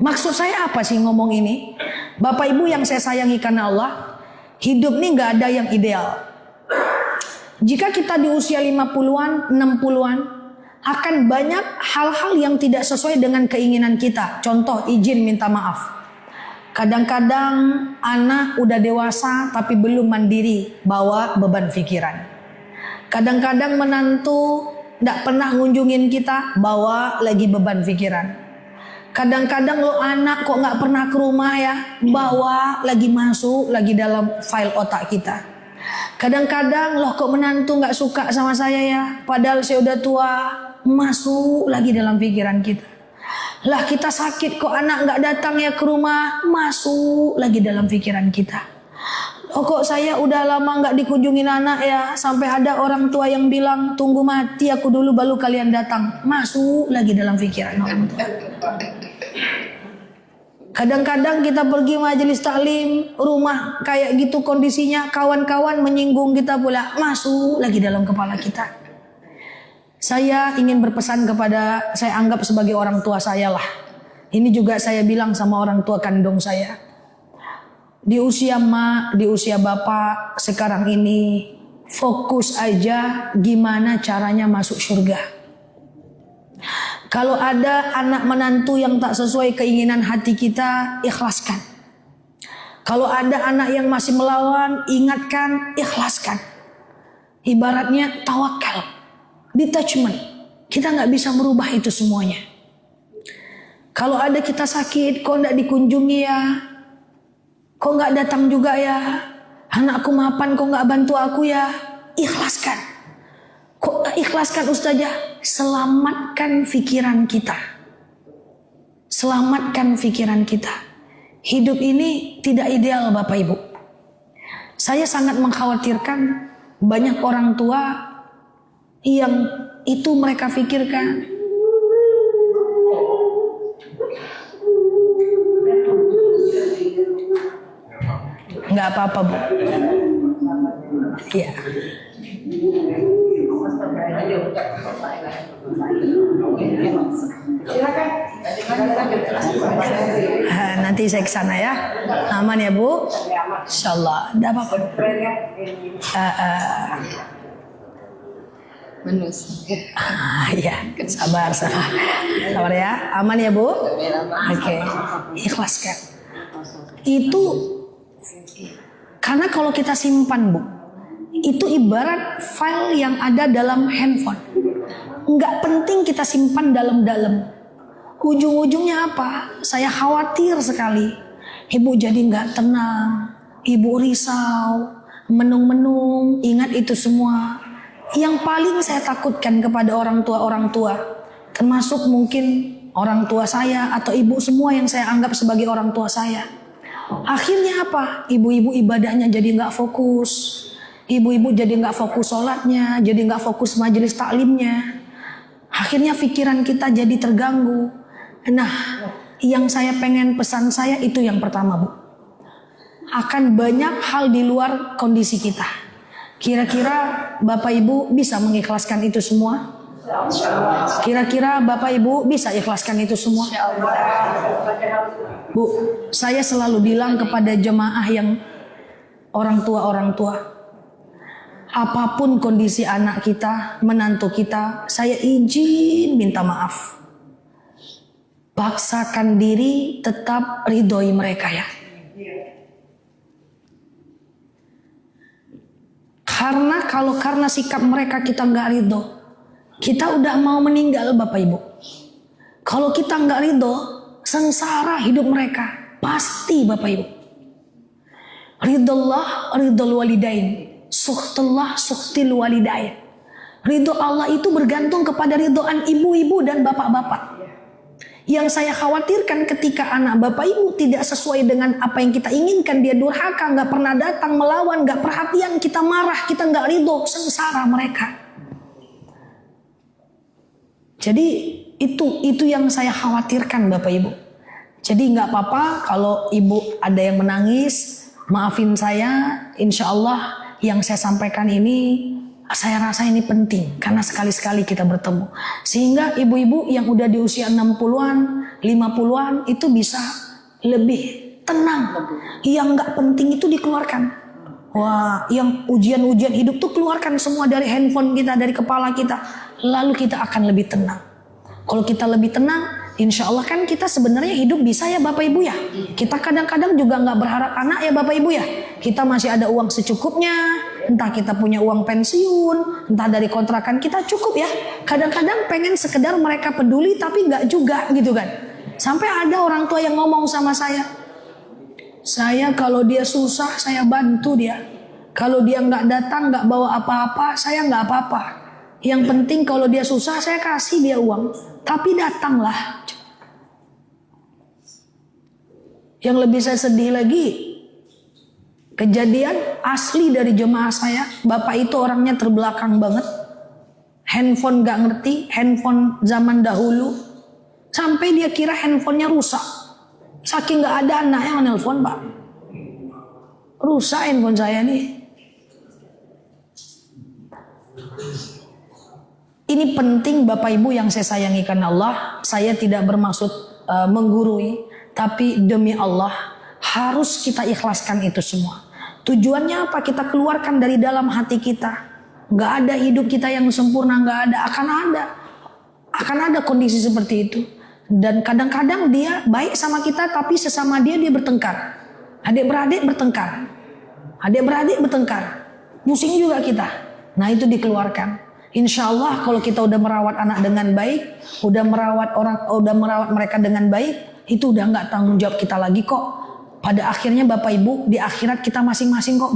Maksud saya apa sih ngomong ini? Bapak Ibu yang saya sayangi karena Allah, hidup nih gak ada yang ideal. Jika kita di usia 50-an, 60-an, akan banyak hal-hal yang tidak sesuai dengan keinginan kita. Contoh, izin minta maaf. Kadang-kadang anak udah dewasa tapi belum mandiri, bawa beban pikiran. Kadang-kadang menantu gak pernah ngunjungin kita, bawa lagi beban pikiran. Kadang-kadang lo anak kok gak pernah ke rumah ya, bawa lagi masuk lagi dalam file otak kita. Kadang-kadang loh kok menantu gak suka sama saya ya, padahal saya udah tua, masuk lagi dalam pikiran kita. Lah kita sakit kok anak gak datang ya ke rumah, masuk lagi dalam pikiran kita. Oh kok saya udah lama gak dikunjungin anak ya, sampai ada orang tua yang bilang tunggu mati aku dulu baru kalian datang, masuk lagi dalam pikiran orang tua. Kadang-kadang kita pergi majelis taklim, rumah kayak gitu kondisinya, kawan-kawan menyinggung kita pula, masuk lagi dalam kepala kita. Saya ingin berpesan kepada, saya anggap sebagai orang tua saya lah. Ini juga saya bilang sama orang tua kandung saya. Di usia mak, di usia bapak sekarang ini, fokus aja gimana caranya masuk surga. Kalau ada anak menantu yang tak sesuai keinginan hati kita, ikhlaskan. Kalau ada anak yang masih melawan, ingatkan, ikhlaskan. Ibaratnya tawakal, detachment. Kita gak bisa merubah itu semuanya. Kalau ada kita sakit, kok gak dikunjungi ya? Kok gak datang juga ya? Anakku mapan, kok gak bantu aku ya? Ikhlaskan. Kok ikhlaskan Ustazah? Selamatkan pikiran kita. Selamatkan pikiran kita. Hidup ini tidak ideal Bapak Ibu. Saya sangat mengkhawatirkan banyak orang tua yang itu mereka pikirkan. Nggak apa-apa Bu. Iya. Nanti saya ke sana ya. Aman ya Bu? Insyaallah. Enggak apa-apa. Iya, sabar ya. Aman ya Bu? Oke. Ikhlaskan. Itu karena kalau kita simpan Bu, itu ibarat file yang ada dalam handphone. Nggak penting kita simpan dalam-dalam. Ujung-ujungnya apa? Saya khawatir sekali. Ibu jadi nggak tenang, ibu risau, menung-menung, ingat itu semua. Yang paling saya takutkan kepada orang tua, termasuk mungkin orang tua saya atau ibu semua yang saya anggap sebagai orang tua saya. Akhirnya apa? Ibu-ibu ibadahnya jadi nggak fokus. Ibu-ibu jadi nggak fokus sholatnya, jadi nggak fokus majelis taklimnya. Akhirnya pikiran kita jadi terganggu. Nah, yang saya pengen pesan saya itu yang pertama Bu. Akan banyak hal di luar kondisi kita. Kira-kira Bapak Ibu bisa mengikhlaskan itu semua? Kira-kira Bapak Ibu bisa ikhlaskan itu semua? Bu, saya selalu bilang kepada jemaah yang orang tua, apapun kondisi anak kita, menantu kita, saya izin minta maaf. Paksakan diri tetap ridhoi mereka ya. Karena kalau karena sikap mereka kita nggak ridho, kita udah mau meninggal Bapak Ibu. Kalau kita nggak ridho, sengsara hidup mereka pasti Bapak Ibu. Ridullah ridul walidain, sukhtullah sukhtil walidain. Ridho Allah itu bergantung kepada ridhoan ibu-ibu dan bapak-bapak. Yang saya khawatirkan ketika anak Bapak Ibu tidak sesuai dengan apa yang kita inginkan, dia durhaka, gak pernah datang, melawan, gak perhatian, kita marah, kita gak ridho, sengsara mereka. Jadi itu yang saya khawatirkan Bapak Ibu. Jadi gak apa-apa kalau ibu ada yang menangis, maafin saya, insya Allah yang saya sampaikan ini Saya rasa ini penting karena sekali-sekali kita bertemu. Sehingga ibu-ibu yang udah di usia 60-an, 50-an itu bisa lebih tenang. Yang nggak penting itu dikeluarkan. Wah, yang ujian-ujian hidup tuh keluarkan semua dari handphone kita, dari kepala kita. Lalu kita akan lebih tenang. Kalau kita lebih tenang, insya Allah kan kita sebenarnya hidup bisa ya Bapak Ibu ya. Kita kadang-kadang juga nggak berharap anak ya Bapak Ibu ya. Kita masih ada uang secukupnya. Entah kita punya uang pensiun, entah dari kontrakan kita cukup ya. Kadang-kadang pengen sekedar mereka peduli tapi nggak juga gitu kan. Sampai ada orang tua yang ngomong sama saya kalau dia susah saya bantu dia. Kalau dia nggak datang nggak bawa apa-apa saya nggak apa-apa. Yang penting kalau dia susah saya kasih dia uang. Tapi datanglah. Yang lebih saya sedih lagi, kejadian asli dari jemaah saya. Bapak itu orangnya terbelakang banget. Handphone gak ngerti, handphone zaman dahulu. Sampai dia kira handphonenya rusak. Saking gak ada anak yang menelpon Pak. Rusak handphone saya nih. Ini penting Bapak Ibu yang saya sayangi karena Allah. Saya tidak bermaksud menggurui. Tapi demi Allah harus kita ikhlaskan itu semua. Tujuannya apa? Kita keluarkan dari dalam hati kita. Gak ada hidup kita yang sempurna. Gak ada. Akan ada kondisi seperti itu. Dan kadang-kadang dia baik sama kita. Tapi sesama dia bertengkar. Adik-beradik bertengkar. Pusing juga kita. Nah itu dikeluarkan. Insya Allah kalau kita udah merawat anak dengan baik, udah merawat mereka dengan baik, itu udah nggak tanggung jawab kita lagi kok. Pada akhirnya Bapak Ibu di akhirat kita masing-masing kok.